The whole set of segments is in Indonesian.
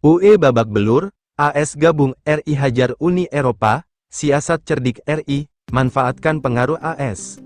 UE babak belur, AS gabung RI hajar Uni Eropa, siasat cerdik RI, manfaatkan pengaruh AS.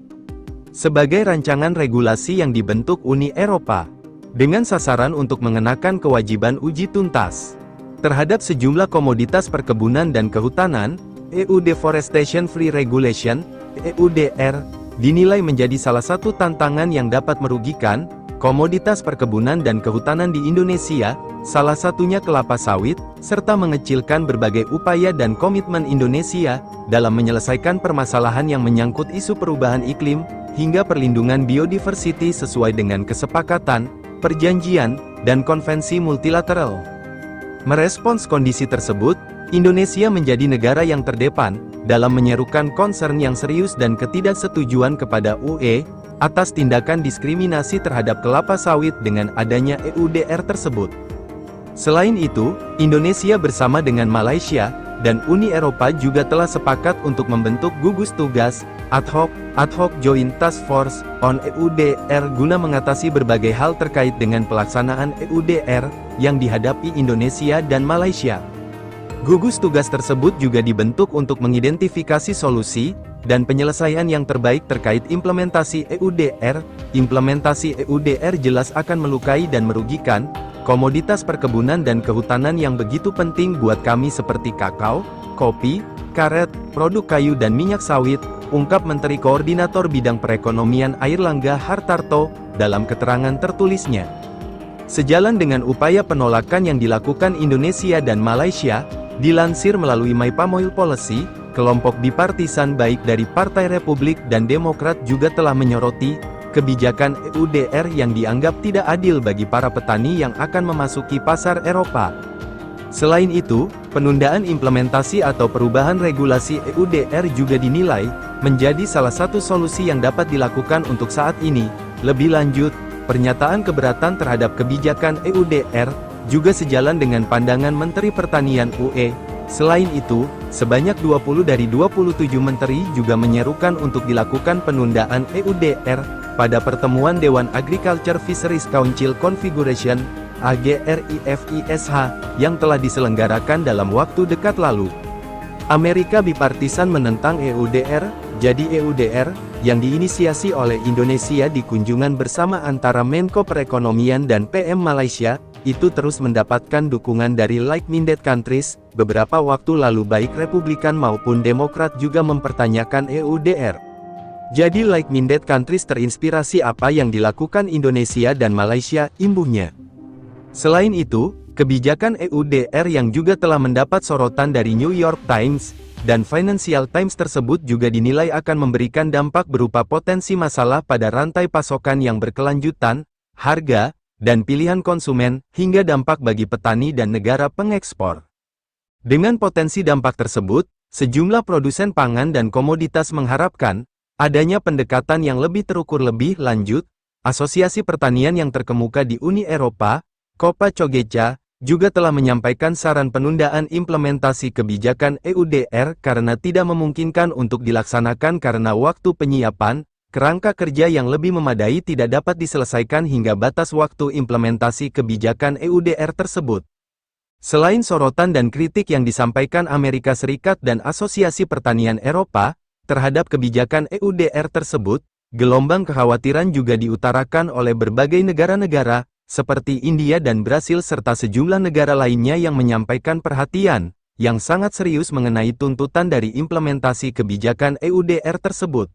Sebagai rancangan regulasi yang dibentuk Uni Eropa, dengan sasaran untuk mengenakan kewajiban uji tuntas terhadap sejumlah komoditas perkebunan dan kehutanan, EU Deforestation Free Regulation, EUDR, dinilai menjadi salah satu tantangan yang dapat merugikan komoditas perkebunan dan kehutanan di Indonesia, salah satunya kelapa sawit, serta mengecilkan berbagai upaya dan komitmen Indonesia dalam menyelesaikan permasalahan yang menyangkut isu perubahan iklim, hingga perlindungan biodiversity sesuai dengan kesepakatan, perjanjian, dan konvensi multilateral. Merespons kondisi tersebut, Indonesia menjadi negara yang terdepan dalam menyerukan concern yang serius dan ketidaksetujuan kepada UE atas tindakan diskriminasi terhadap kelapa sawit dengan adanya EUDR tersebut. Selain itu, Indonesia bersama dengan Malaysia dan Uni Eropa juga telah sepakat untuk membentuk gugus tugas ad hoc Joint Task Force on EUDR guna mengatasi berbagai hal terkait dengan pelaksanaan EUDR yang dihadapi Indonesia dan Malaysia. Gugus tugas tersebut juga dibentuk untuk mengidentifikasi solusi dan penyelesaian yang terbaik terkait implementasi EUDR. Implementasi EUDR jelas akan melukai dan merugikan komoditas perkebunan dan kehutanan yang begitu penting buat kami seperti kakao, kopi, karet, produk kayu dan minyak sawit, ungkap Menteri Koordinator Bidang Perekonomian Airlangga Hartarto dalam keterangan tertulisnya. Sejalan dengan upaya penolakan yang dilakukan Indonesia dan Malaysia, dilansir melalui My Palm Oil Policy, kelompok bipartisan baik dari Partai Republik dan Demokrat juga telah menyoroti kebijakan EUDR yang dianggap tidak adil bagi para petani yang akan memasuki pasar Eropa. Selain itu, penundaan implementasi atau perubahan regulasi EUDR juga dinilai menjadi salah satu solusi yang dapat dilakukan untuk saat ini. Lebih lanjut, pernyataan keberatan terhadap kebijakan EUDR juga sejalan dengan pandangan Menteri Pertanian UE. Selain itu, sebanyak 20 dari 27 menteri juga menyerukan untuk dilakukan penundaan EUDR pada pertemuan Dewan Agriculture Fisheries Council Configuration (AGRIFISH) yang telah diselenggarakan dalam waktu dekat lalu. Amerika bipartisan menentang EUDR, jadi EUDR yang diinisiasi oleh Indonesia di kunjungan bersama antara Menko Perekonomian dan PM Malaysia, itu terus mendapatkan dukungan dari like-minded countries. Beberapa waktu lalu baik Republikan maupun Demokrat juga mempertanyakan EUDR. Jadi like-minded countries terinspirasi apa yang dilakukan Indonesia dan Malaysia, imbuhnya. Selain itu, kebijakan EUDR yang juga telah mendapat sorotan dari New York Times dan Financial Times tersebut juga dinilai akan memberikan dampak berupa potensi masalah pada rantai pasokan yang berkelanjutan, harga, dan pilihan konsumen, hingga dampak bagi petani dan negara pengekspor. Dengan potensi dampak tersebut, sejumlah produsen pangan dan komoditas mengharapkan adanya pendekatan yang lebih terukur lebih lanjut. Asosiasi Pertanian yang terkemuka di Uni Eropa, Copa Cogeca, juga telah menyampaikan saran penundaan implementasi kebijakan EUDR karena tidak memungkinkan untuk dilaksanakan karena waktu penyiapan kerangka kerja yang lebih memadai tidak dapat diselesaikan hingga batas waktu implementasi kebijakan EUDR tersebut. Selain sorotan dan kritik yang disampaikan Amerika Serikat dan Asosiasi Pertanian Eropa terhadap kebijakan EUDR tersebut, gelombang kekhawatiran juga diutarakan oleh berbagai negara-negara, seperti India dan Brasil serta sejumlah negara lainnya yang menyampaikan perhatian yang sangat serius mengenai tuntutan dari implementasi kebijakan EUDR tersebut.